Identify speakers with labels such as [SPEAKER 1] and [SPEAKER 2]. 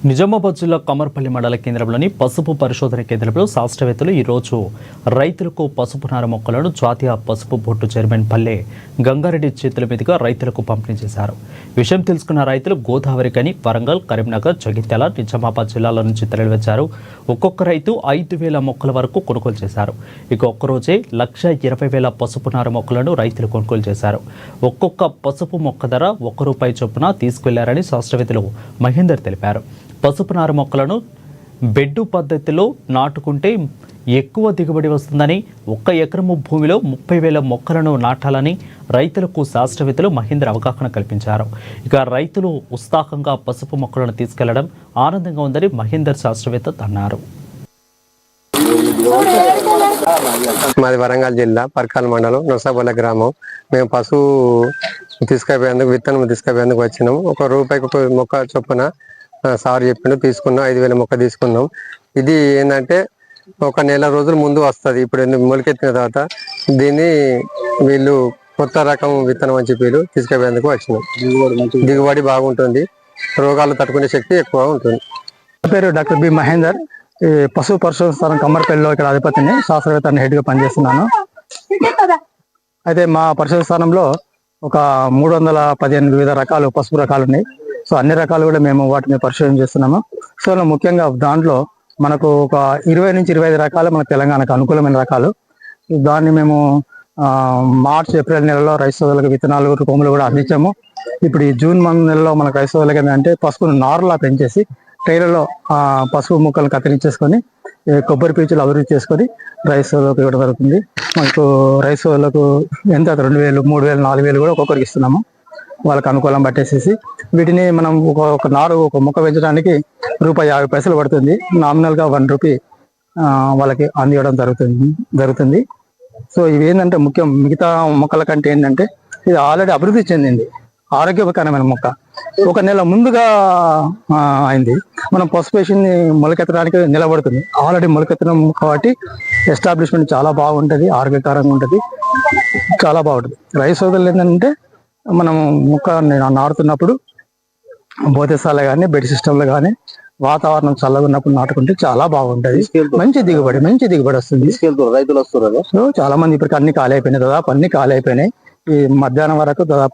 [SPEAKER 1] నిజామాబాద్ జిల్లా కమర్పల్లి మండల కేంద్రంలోని పసుపు పరిశోధన కేంద్రంలో శాస్త్రవేత్తలు ఈరోజు రైతులకు పసుపు నార మొక్కలను జాతీయ పసుపు బోర్డు చైర్మన్ పల్లె గంగారెడ్డి చేతుల మీదుగా రైతులకు పంపిణీ చేశారు. విషయం తెలుసుకున్న రైతులు గోదావరి కని, వరంగల్, కరీంనగర్, జగిత్యాల, నిజామాబాద్ జిల్లాల నుంచి తరలివచ్చారు. ఒక్కొక్క రైతు 5,000 మొక్కల వరకు కొనుగోలు చేశారు. ఇక ఒక్కరోజే 1,20,000 పసుపు నార మొక్కలను రైతులు కొనుగోలు చేశారు. ఒక్కొక్క పసుపు మొక్క ధర ₹1 చొప్పున తీసుకెళ్లారని శాస్త్రవేత్తలు మహేందర్ తెలిపారు. పసుపు నార మొక్కలను బెడ్డు పద్ధతిలో నాటుకుంటే ఎక్కువ దిగుబడి వస్తుందని, 1 ఎకరము భూమిలో 30,000 మొక్కలను నాటాలని రైతులకు శాస్త్రవేత్తలు మహేందర్ అవగాహన కల్పించారు. ఇక రైతులు ఉత్సాహంగా పసుపు మొక్కలను తీసుకెళ్లడం ఆనందంగా ఉందని మహేందర్ శాస్త్రవేత్త అన్నారు.
[SPEAKER 2] మాది వరంగల్ జిల్లా పర్కాల మండలం నొసబొల్ల గ్రామం. మేము పశువు తీసుకుపోయేందుకు విత్తనం తీసుకుపోయేందుకు వచ్చినాము. ₹1 మొక్క చొప్పున సార్ చెప్పిండు, తీసుకున్నాం. 5,000 మొక్క తీసుకున్నాం. ఇది ఏంటంటే 1 నెల రోజుల ముందు వస్తుంది. ఇప్పుడు మొలకెత్తిన తర్వాత దీన్ని వీళ్ళు కొత్త రకం విత్తనం అని చెప్పి తీసుకుపోయేందుకు వచ్చినాం. దిగుబడి బాగుంటుంది, రోగాలు తట్టుకునే శక్తి ఎక్కువ ఉంటుంది.
[SPEAKER 3] నా పేరు డాక్టర్ బి మహేందర్. ఈ పశు పరిశోధన స్థానం కమ్మర్పల్లిలో ఇక్కడ అధిపతిని, శాస్త్రవేత్తని హెడ్గా పనిచేస్తున్నాను. అయితే మా పరిశోధన స్థానంలో ఒక 315 వివిధ రకాలు పసుపు రకాలు ఉన్నాయి. సో అన్ని రకాలు కూడా మేము వాటిని పరిశోధన చేస్తున్నాము. సో ముఖ్యంగా దాంట్లో మనకు ఒక 20 నుంచి 25 రకాలు మన తెలంగాణకు అనుకూలమైన రకాలు. దాన్ని మేము మార్చ్, ఏప్రిల్ నెలలో రైతు సోదరులకు విత్తనాలు రూపంలో కూడా అందించాము. ఇప్పుడు ఈ జూన్ నెలలో మనకు రైతు సోదరులకు ఏంటంటే పసుపును నారులా పెంచేసి ట్రైలలో పసుపు ముక్కలు కత్తిరించేసుకొని కొబ్బరి పీచులు అభివృద్ధి చేసుకొని రైతు సోదరులకు ఇవ్వడం జరుగుతుంది. మనకు రైతు సోదరులకు ఎంత 2,000, 3,000, 4,000 కూడా ఒక్కొక్కరికి ఇస్తున్నాము. వాళ్ళకి అనుకూలం పట్టేసేసి వీటిని మనం ఒక నారు, ఒక మొక్క పెంచడానికి ₹50 పడుతుంది. నామినల్గా ₹1 వాళ్ళకి అందివ్వడం జరుగుతుంది. సో ఇవి ఏంటంటే ముఖ్యం, మిగతా మొక్కల కంటే ఏంటంటే ఇది ఆల్రెడీ అభివృద్ధి చెందింది, ఆరోగ్యకరమైన మొక్క. 1 నెల ముందుగా అయింది. మనం పసుపేషన్ని మొలకెత్తడానికి నిలబడుతుంది. ఆల్రెడీ మొలకెత్తడం కాబట్టి ఎస్టాబ్లిష్మెంట్ చాలా బాగుంటుంది, ఆరోగ్యకరంగా ఉంటుంది, చాలా బాగుంటుంది. రైతు సోదరులు ఏంటంటే మనం మొక్క నాటుతున్నప్పుడు బోధశాల కానీ, బెడ్ సిస్టంలో కానీ వాతావరణం చల్లగా ఉన్నప్పుడు నాటుకుంటే చాలా బాగుంటది. మంచి దిగుబడి వస్తుంది. రైతులు వస్తారు. సో చాలా మంది ఇప్పటికి అన్ని ఖాళీ అయిపోయినాయి, దాదాపు అన్ని ఖాళీ అయిపోయినాయి. ఈ మధ్యాహ్నం వరకు దాదాపు